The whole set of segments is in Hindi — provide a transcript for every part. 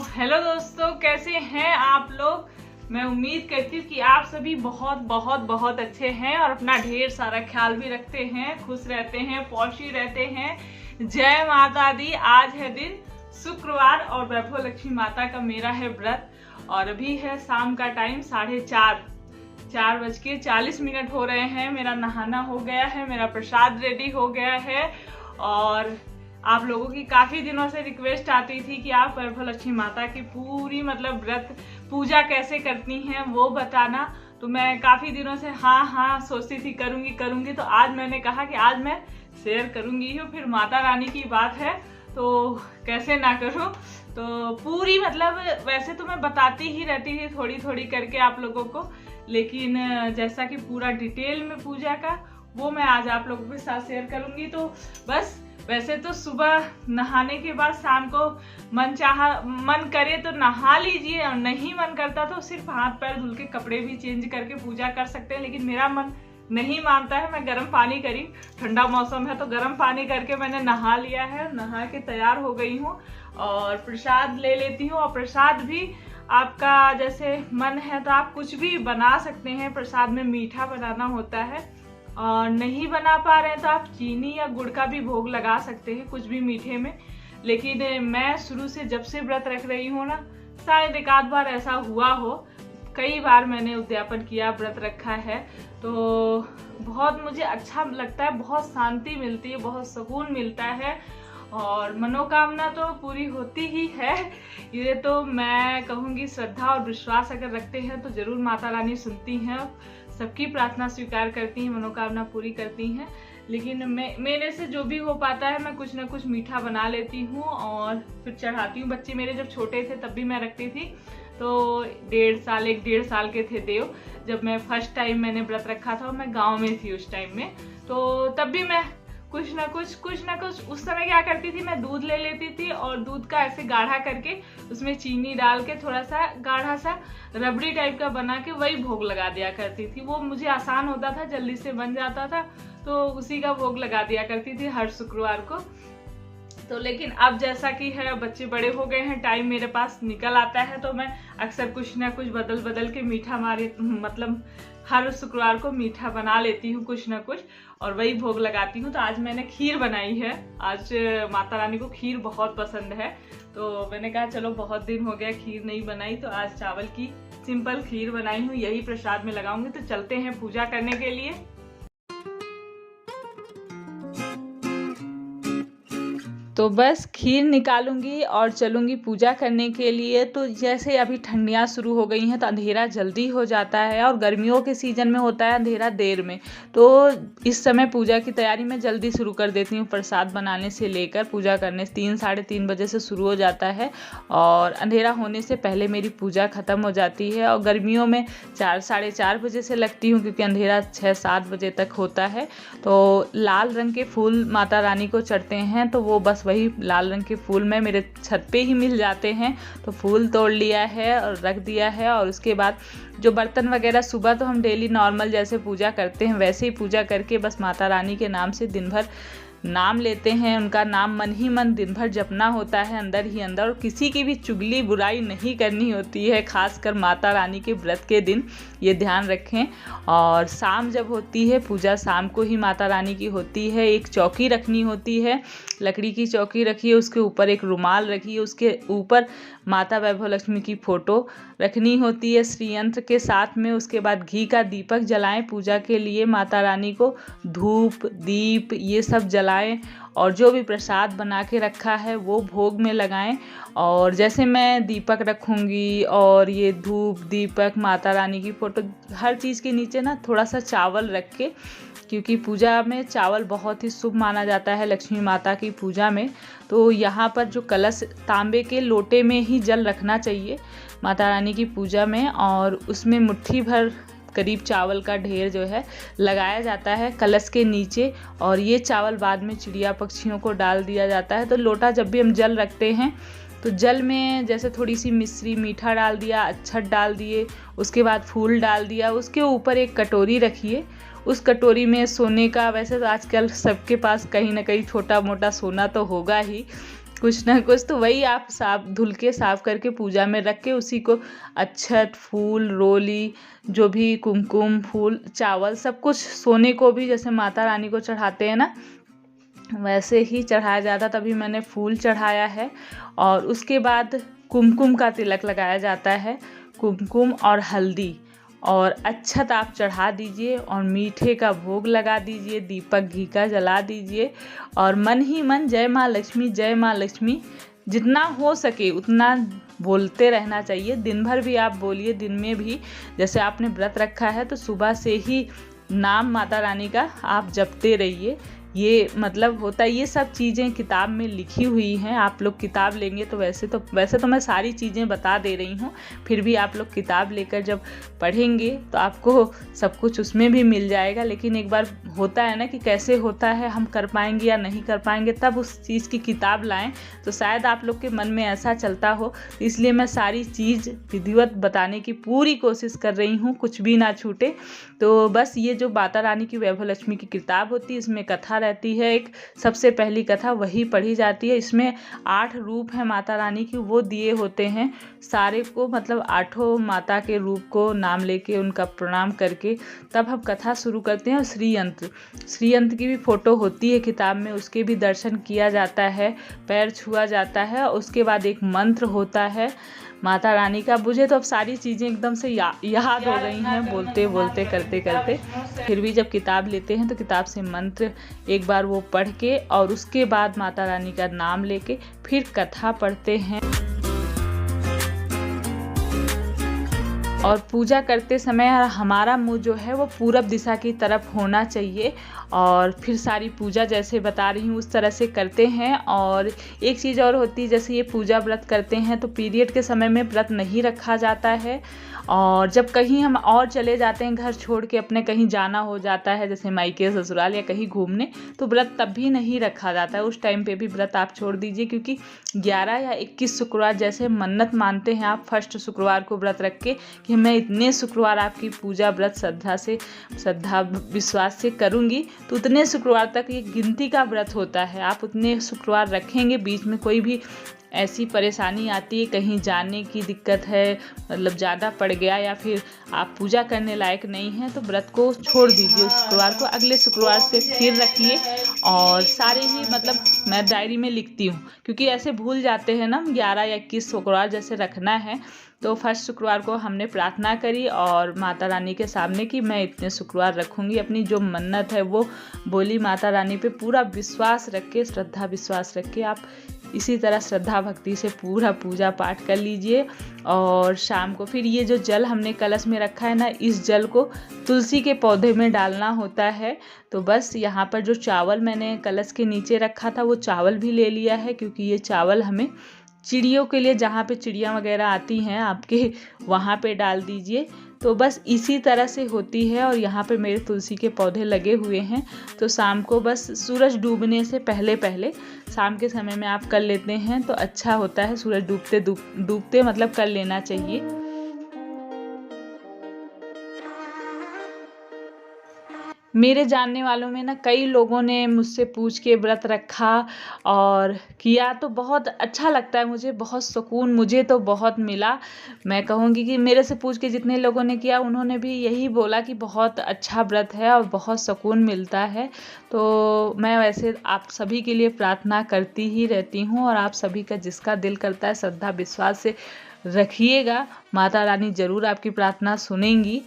हेलो दोस्तों, कैसे हैं आप लोग। मैं उम्मीद करती हूँ कि आप सभी बहुत बहुत बहुत अच्छे हैं और अपना ढेर सारा ख्याल भी रखते हैं, खुश रहते हैं, पौष्टिक रहते हैं। जय माता दी। आज है दिन शुक्रवार और वैभव लक्ष्मी माता का मेरा है व्रत और अभी है शाम का टाइम 4:40 हो रहे हैं। मेरा नहाना हो गया है, मेरा प्रसाद रेडी हो गया है और आप लोगों की काफी दिनों से रिक्वेस्ट आती थी कि आप वैभव लक्ष्मी माता की पूरी व्रत पूजा कैसे करती हैं वो बताना। तो मैं काफी दिनों से हाँ सोचती थी करूंगी। तो आज मैंने कहा कि आज मैं शेयर करूंगी ही। फिर माता रानी की बात है तो कैसे ना करूं। तो पूरी वैसे तो मैं बताती ही रहती थी थोड़ी थोड़ी करके आप लोगों को, लेकिन जैसा कि पूरा डिटेल में पूजा का वो मैं आज आप लोगों के साथ शेयर करूंगी। तो बस वैसे तो सुबह नहाने के बाद शाम को मन करे तो नहा लीजिए और नहीं मन करता तो सिर्फ हाथ पैर धुल के कपड़े भी चेंज करके पूजा कर सकते हैं। लेकिन मेरा मन नहीं मानता है। मैं गर्म पानी करी, ठंडा मौसम है तो गर्म पानी करके मैंने नहा लिया है, नहा के तैयार हो गई हूँ और प्रसाद ले लेती हूँ। और प्रसाद भी आपका जैसे मन है तो आप कुछ भी बना सकते हैं। प्रसाद में मीठा बनाना होता है और नहीं बना पा रहे हैं तो आप चीनी या गुड़ का भी भोग लगा सकते हैं कुछ भी मीठे में। लेकिन मैं शुरू से जब से व्रत रख रही हूँ ना, शायद एक आध बार ऐसा हुआ हो, कई बार मैंने उद्यापन किया, व्रत रखा है तो बहुत मुझे अच्छा लगता है, बहुत शांति मिलती है, बहुत सुकून मिलता है और मनोकामना तो पूरी होती ही है। ये तो मैं कहूँगी श्रद्धा और विश्वास अगर रखते हैं तो जरूर माता रानी सुनती हैं, सबकी प्रार्थना स्वीकार करती हैं, मनोकामना पूरी करती हैं। लेकिन मेरे से जो भी हो पाता है मैं कुछ ना कुछ मीठा बना लेती हूँ और फिर चढ़ाती हूँ। बच्चे मेरे जब छोटे थे तब भी मैं रखती थी, तो 1.5 साल के थे देव जब मैं फर्स्ट टाइम मैंने व्रत रखा था। मैं गाँव में थी उस टाइम में, तो तब भी मैं कुछ ना कुछ उस समय क्या करती थी, मैं दूध ले लेती थी और दूध का ऐसे गाढ़ा करके उसमें चीनी डाल के थोड़ा सा गाढ़ा सा रबड़ी टाइप का बना के वही भोग लगा दिया करती थी। वो मुझे आसान होता था, जल्दी से बन जाता था, तो उसी का भोग लगा दिया करती थी हर शुक्रवार को। तो लेकिन अब जैसा कि है, बच्चे बड़े हो गए हैं, टाइम मेरे पास निकल आता है तो मैं अक्सर कुछ ना कुछ बदल के मीठा हर शुक्रवार को मीठा बना लेती हूँ कुछ ना कुछ और वही भोग लगाती हूँ। तो आज मैंने खीर बनाई है। आज माता रानी को खीर बहुत पसंद है तो मैंने कहा चलो बहुत दिन हो गया खीर नहीं बनाई, तो आज चावल की सिंपल खीर बनाई हूँ, यही प्रसाद में लगाऊंगी। तो चलते हैं पूजा करने के लिए। तो बस खीर निकालूंगी और चलूंगी पूजा करने के लिए। तो जैसे अभी ठंडियाँ शुरू हो गई हैं तो अंधेरा जल्दी हो जाता है और गर्मियों के सीजन में होता है अंधेरा देर में। तो इस समय पूजा की तैयारी मैं जल्दी शुरू कर देती हूँ। प्रसाद बनाने से लेकर पूजा करने 3-3:30 बजे से शुरू हो जाता है और अंधेरा होने से पहले मेरी पूजा खत्म हो जाती है। और गर्मियों में 4-4:30 बजे से लगती हूँ क्योंकि अंधेरा 6-7 बजे तक होता है। तो लाल रंग के फूल माता रानी को चढ़ते हैं, तो वो बस वही लाल रंग के फूल में मेरे छत पे ही मिल जाते हैं। तो फूल तोड़ लिया है और रख दिया है और उसके बाद जो बर्तन वगैरह सुबह तो हम डेली नॉर्मल जैसे पूजा करते हैं वैसे ही पूजा करके बस माता रानी के नाम से दिन भर नाम लेते हैं। उनका नाम मन ही मन दिन भर जपना होता है अंदर ही अंदर, और किसी की भी चुगली बुराई नहीं करनी होती है, खासकर माता रानी के व्रत के दिन ये ध्यान रखें। और शाम जब होती है पूजा, शाम को ही माता रानी की होती है। एक चौकी रखनी होती है, लकड़ी की चौकी रखिए, उसके ऊपर एक रुमाल रखिए, उसके ऊपर माता वैभव लक्ष्मी की फोटो रखनी होती है श्रीयंत्र के साथ में। उसके बाद घी का दीपक जलाएं पूजा के लिए, माता रानी को धूप दीप ये सब जलाएं और जो भी प्रसाद बना के रखा है वो भोग में लगाएं। और जैसे मैं दीपक रखूँगी और ये धूप दीपक माता रानी की फ़ोटो, हर चीज़ के नीचे ना थोड़ा सा चावल रख के, क्योंकि पूजा में चावल बहुत ही शुभ माना जाता है लक्ष्मी माता की पूजा में। तो यहाँ पर जो कलश, तांबे के लोटे में ही जल रखना चाहिए माता रानी की पूजा में और उसमें मुट्ठी भर करीब चावल का ढेर जो है लगाया जाता है कलश के नीचे। और ये चावल बाद में चिड़िया पक्षियों को डाल दिया जाता है। तो लोटा जब भी हम जल रखते हैं तो जल में जैसे थोड़ी सी मिश्री मीठा डाल दिया, अक्षत डाल दिए, उसके बाद फूल डाल दिया, उसके ऊपर एक कटोरी रखिए। उस कटोरी में सोने का, वैसे तो आजकल सबके पास कहीं ना कहीं छोटा मोटा सोना तो होगा ही, कुछ ना कुछ तो वही आप साफ धुल के साफ करके पूजा में रख के उसी को अक्षत, फूल, रोली, जो भी कुमकुम, फूल, चावल, सब कुछ, सोने को भी जैसे माता रानी को चढ़ाते हैं ना, वैसे ही चढ़ाया जाता। तभी मैंने फूल चढ़ाया है। और उसके बाद कुमकुम का तिलक लगाया जाता है, कुमकुम और हल्दी, और अक्षत आप चढ़ा दीजिए और मीठे का भोग लगा दीजिए, दीपक घी का जला दीजिए और मन ही मन जय माँ लक्ष्मी, जय माँ लक्ष्मी जितना हो सके उतना बोलते रहना चाहिए। दिन भर भी आप बोलिए, दिन में भी जैसे आपने व्रत रखा है तो सुबह से ही नाम माता रानी का आप जपते रहिए। ये मतलब होता है, ये सब चीज़ें किताब में लिखी हुई हैं। आप लोग किताब लेंगे तो वैसे तो मैं सारी चीज़ें बता दे रही हूँ, फिर भी आप लोग किताब लेकर जब पढ़ेंगे तो आपको सब कुछ उसमें भी मिल जाएगा। लेकिन एक बार होता है ना कि कैसे होता है, हम कर पाएंगे या नहीं कर पाएंगे, तब उस चीज़ की किताब लाएं तो शायद आप लोग के मन में ऐसा चलता हो। तो इसलिए मैं सारी चीज़ विधिवत बताने की पूरी कोशिश कर रही हूँ, कुछ भी ना छूटे। तो बस ये जो माता रानी की वैभव लक्ष्मी की किताब होती है, इसमें कथा रहती है। एक सबसे पहली कथा वही पढ़ी जाती है। इसमें 8 रूप हैं माता रानी की, वो दिए होते हैं सारे को, मतलब 8 माता के रूप को नाम लेके उनका प्रणाम करके तब हम कथा शुरू करते हैं। और श्रीयंत्र की भी फोटो होती है किताब में, उसके भी दर्शन किया जाता है, पैर छुआ जाता है। उसके बाद एक मंत्र होता है माता रानी का। मुझे तो अब सारी चीज़ें एकदम से याद हो गई हैं बोलते बोलते करते करते। फिर भी जब किताब लेते हैं तो किताब से मंत्र एक बार वो पढ़ के और उसके बाद माता रानी का नाम लेके फिर कथा पढ़ते हैं। और पूजा करते समय हमारा मुंह जो है वो पूरब दिशा की तरफ होना चाहिए। और फिर सारी पूजा जैसे बता रही हूँ उस तरह से करते हैं। और एक चीज़ और होती है, जैसे ये पूजा व्रत करते हैं तो पीरियड के समय में व्रत नहीं रखा जाता है। और जब कहीं हम और चले जाते हैं, घर छोड़ के अपने कहीं जाना हो जाता है, जैसे मायके ससुराल या कहीं घूमने, तो व्रत तब भी नहीं रखा जाता है। उस टाइम पे भी व्रत आप छोड़ दीजिए, क्योंकि 11 या 21 शुक्रवार जैसे मन्नत मानते हैं आप फर्स्ट शुक्रवार को व्रत रख के कि मैं इतने शुक्रवार आपकी पूजा व्रत श्रद्धा विश्वास से करूँगी, तो उतने शुक्रवार तक ये गिनती का व्रत होता है। आप उतने शुक्रवार रखेंगे, बीच में कोई भी ऐसी परेशानी आती है, कहीं जाने की दिक्कत है, मतलब ज़्यादा पड़ गया या फिर आप पूजा करने लायक नहीं हैं, तो व्रत को छोड़ दीजिए उस शुक्रवार को, अगले शुक्रवार से फिर रखिए। और सारे ही मतलब मैं डायरी में लिखती हूँ, क्योंकि ऐसे भूल जाते हैं ना, 11 या 21 शुक्रवार जैसे रखना है। तो फर्स्ट शुक्रवार को हमने प्रार्थना करी और माता रानी के सामने कि मैं इतने शुक्रवार रखूँगी, अपनी जो मन्नत है वो बोली। माता रानी पे पूरा विश्वास रख के, श्रद्धा विश्वास रख के आप इसी तरह श्रद्धा भक्ति से पूरा पूजा पाठ कर लीजिए। और शाम को फिर ये जो जल हमने कलश में रखा है ना, इस जल को तुलसी के पौधे में डालना होता है। तो बस यहाँ पर जो चावल मैंने कलश के नीचे रखा था वो चावल भी ले लिया है, क्योंकि ये चावल हमें चिड़ियों के लिए, जहाँ पे चिड़िया वगैरह आती हैं आपके, वहाँ पे डाल दीजिए। तो बस इसी तरह से होती है। और यहाँ पे मेरे तुलसी के पौधे लगे हुए हैं, तो शाम को बस सूरज डूबने से पहले पहले शाम के समय में आप कर लेते हैं तो अच्छा होता है। सूरज डूबते मतलब कर लेना चाहिए। मेरे जानने वालों में ना कई लोगों ने मुझसे पूछ के व्रत रखा और किया, तो बहुत अच्छा लगता है मुझे, बहुत सुकून मुझे तो बहुत मिला। मैं कहूँगी कि मेरे से पूछ के जितने लोगों ने किया उन्होंने भी यही बोला कि बहुत अच्छा व्रत है और बहुत सुकून मिलता है। तो मैं वैसे आप सभी के लिए प्रार्थना करती ही रहती हूँ, और आप सभी का जिसका दिल करता है श्रद्धा विश्वास से रखिएगा, माता रानी ज़रूर आपकी प्रार्थना सुनेंगी,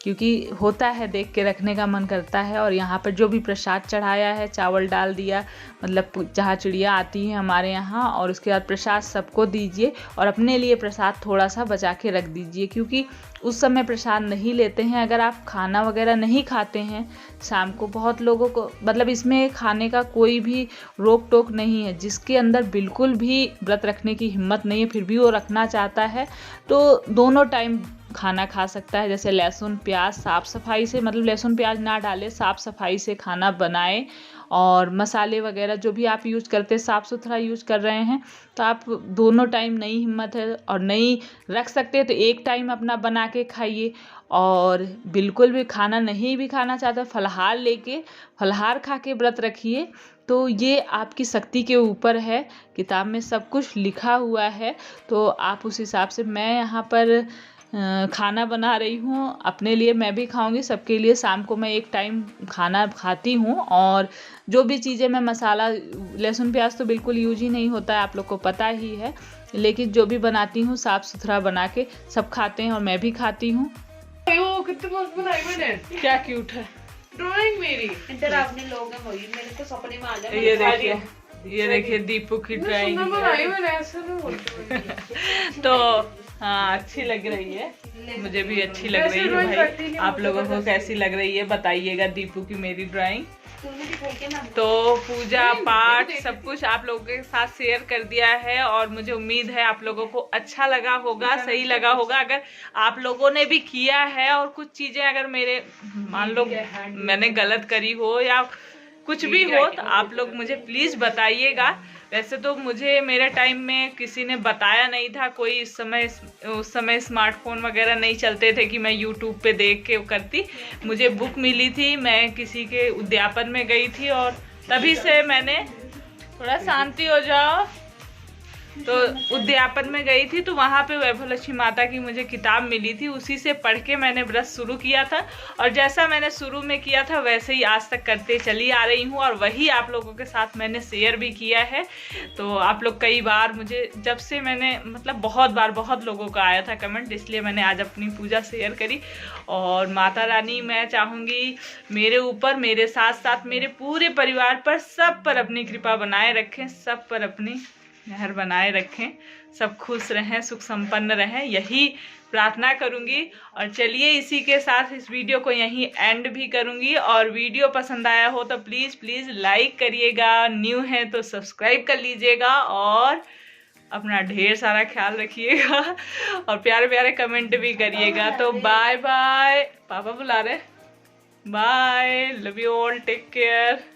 क्योंकि होता है देख के रखने का मन करता है। और यहाँ पर जो भी प्रसाद चढ़ाया है, चावल डाल दिया, मतलब जहाँ चिड़िया आती है हमारे यहाँ, और उसके बाद प्रसाद सबको दीजिए और अपने लिए प्रसाद थोड़ा सा बचा के रख दीजिए, क्योंकि उस समय प्रसाद नहीं लेते हैं। अगर आप खाना वगैरह नहीं खाते हैं शाम को, बहुत लोगों को मतलब इसमें खाने का कोई भी रोक टोक नहीं है, जिसके अंदर बिल्कुल भी व्रत रखने की हिम्मत नहीं है फिर भी वो रखना चाहता है, तो दोनों टाइम खाना खा सकता है। जैसे लहसुन प्याज साफ़ सफाई से, मतलब लहसुन प्याज ना डाले, साफ़ सफाई से खाना बनाए। और मसाले वगैरह जो भी आप यूज़ करते हैं साफ़ सुथरा यूज़ कर रहे हैं, तो आप दोनों टाइम नहीं हिम्मत है और नहीं रख सकते तो एक टाइम अपना बना के खाइए। और बिल्कुल भी खाना नहीं भी खाना चाहते, फलाहार लेके फलाहार खा के व्रत रखिए, तो ये आपकी शक्ति के ऊपर है, किताब में सब कुछ लिखा हुआ है। तो आप उस हिसाब से, मैं यहाँ पर खाना बना रही हूँ अपने लिए, मैं भी खाऊंगी, सबके लिए। शाम को मैं एक टाइम खाना खाती हूँ और जो भी चीज़ें मैं मसाला, लहसुन प्याज तो बिल्कुल यूज ही नहीं होता है, आप लोग को पता ही है, लेकिन जो भी बनाती हूँ साफ़ सुथरा बना के सब खाते हैं और मैं भी खाती हूँ। कितने मस्त बनाई मैंने, क्या क्यूट है ड्राइंग मेरी। इधर आपने लोग हैं वही, मेरे तो सपने में आ जाए। ये देखिए दीपू की ड्राइंग बनाई मैंने, ऐसा नहीं बोलते। तो हाँ, अच्छी लग रही है, मुझे भी अच्छी लग रही है भाई। आप लोगों को कैसी लग रही है बताइएगा दीपू की मेरी ड्राइंग। तो पूजा पाठ सब कुछ आप लोगों के साथ शेयर कर दिया है और मुझे उम्मीद है आप लोगों को अच्छा लगा होगा, सही लगा होगा। अगर आप लोगों ने भी किया है और कुछ चीजें अगर मेरे, मान लो मैंने गलत करी हो या कुछ भी हो, तो आप लोग मुझे प्लीज बताइएगा। वैसे तो मुझे मेरे टाइम में किसी ने बताया नहीं था, कोई उस समय स्मार्टफोन वगैरह नहीं चलते थे कि मैं यूट्यूब पे देख के करती। मुझे बुक मिली थी, मैं किसी के उद्यापन में गई थी और तभी से मैंने, थोड़ा शांति हो जाओ, तो उद्यापन में गई थी तो वहाँ पे वैभवलक्ष्मी माता की मुझे किताब मिली थी, उसी से पढ़ के मैंने व्रत शुरू किया था और जैसा मैंने शुरू में किया था वैसे ही आज तक करते चली आ रही हूँ और वही आप लोगों के साथ मैंने शेयर भी किया है। तो आप लोग कई बार मुझे, जब से मैंने, मतलब बहुत बार बहुत लोगों का आया था कमेंट, इसलिए मैंने आज अपनी पूजा शेयर करी। और माता रानी, मैं चाहूँगी मेरे ऊपर, मेरे साथ साथ मेरे पूरे परिवार पर, सब पर अपनी कृपा बनाए रखें, सब पर अपनी मेहर बनाए रखें, सब खुश रहें, सुख संपन्न रहें, यही प्रार्थना करूंगी। और चलिए इसी के साथ इस वीडियो को यहीं एंड भी करूंगी। और वीडियो पसंद आया हो तो प्लीज़ प्लीज़ लाइक करिएगा, न्यू है तो सब्सक्राइब कर लीजिएगा और अपना ढेर सारा ख्याल रखिएगा और प्यारे प्यारे कमेंट भी करिएगा। तो बाय बाय, पापा बुला रहे, bye, love you all, take care.